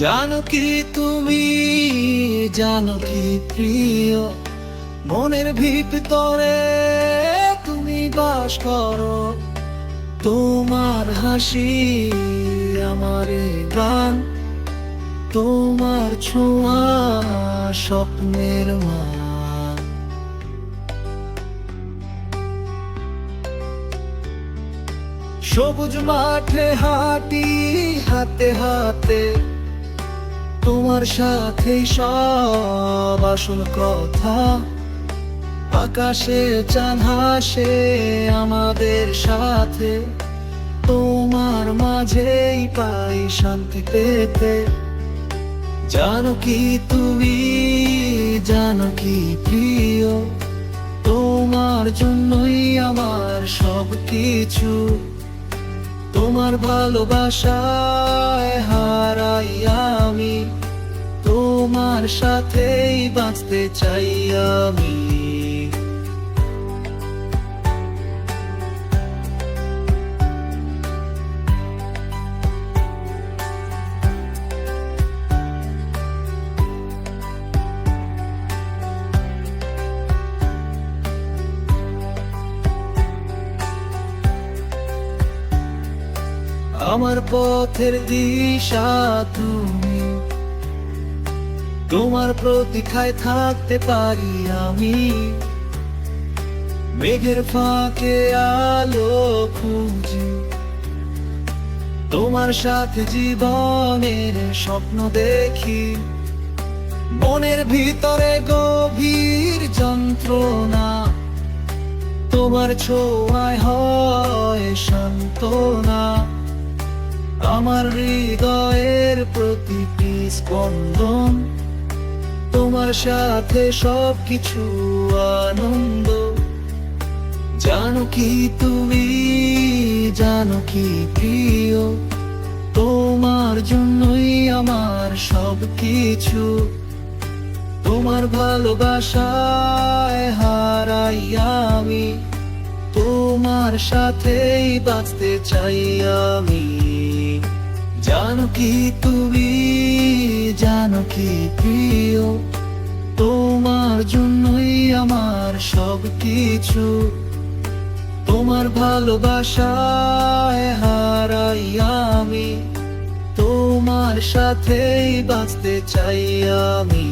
জানো কি তুমি, জানো কি প্রিয়, মনের ভিতরে তুমি বাস করো। তোমার হাসি আমার গান, তোমার ছোঁয়া স্বপ্নের মান। সবুজ মাঠে হাঁটি হাতে হাতে, তোমার সাথে সব আসল কথা। আকাশে চাঁদ হাসে আমাদের সাথে, তোমার মাঝেই পাই শান্তি পেতে। জানো কি তুমি, জানো কি প্রিয়, তোমার জন্যই আমার সব কিছু। তোমার ভালোবাসায় হারাই আমি, তোমার সাথেই বাঁচতে চাই আমি। আমার পথের দিশা তুমি, তোমার প্রতীক্ষায় থাকতে পারি আমি। মেঘের ফাঁকে আলো খুঁজি, তোমার সাথে জীবনের স্বপ্ন দেখি। মনের ভিতরে গভীর যন্ত্রণা, তোমার ছোঁয়ায় হয় সান্ত্বনা। আমার হৃদয়ের প্রতিটি স্পন্দন, তোমার সাথে সবকিছু আনন্দ। জানো কি তুমি, জানো কি প্রিয়, তোমার জন্যই আমার সব কিছু। তোমার ভালোবাসায় হারাই আমি, তোমার সাথেই বাঁচতে চাই আমি। জানো কি তুমি, জানো কি প্রিয়, তোমার জন্যই আমার সব কিছু। তোমার ভালোবাসায় হারাই আমি, তোমার সাথেই বাঁচতে চাই আমি।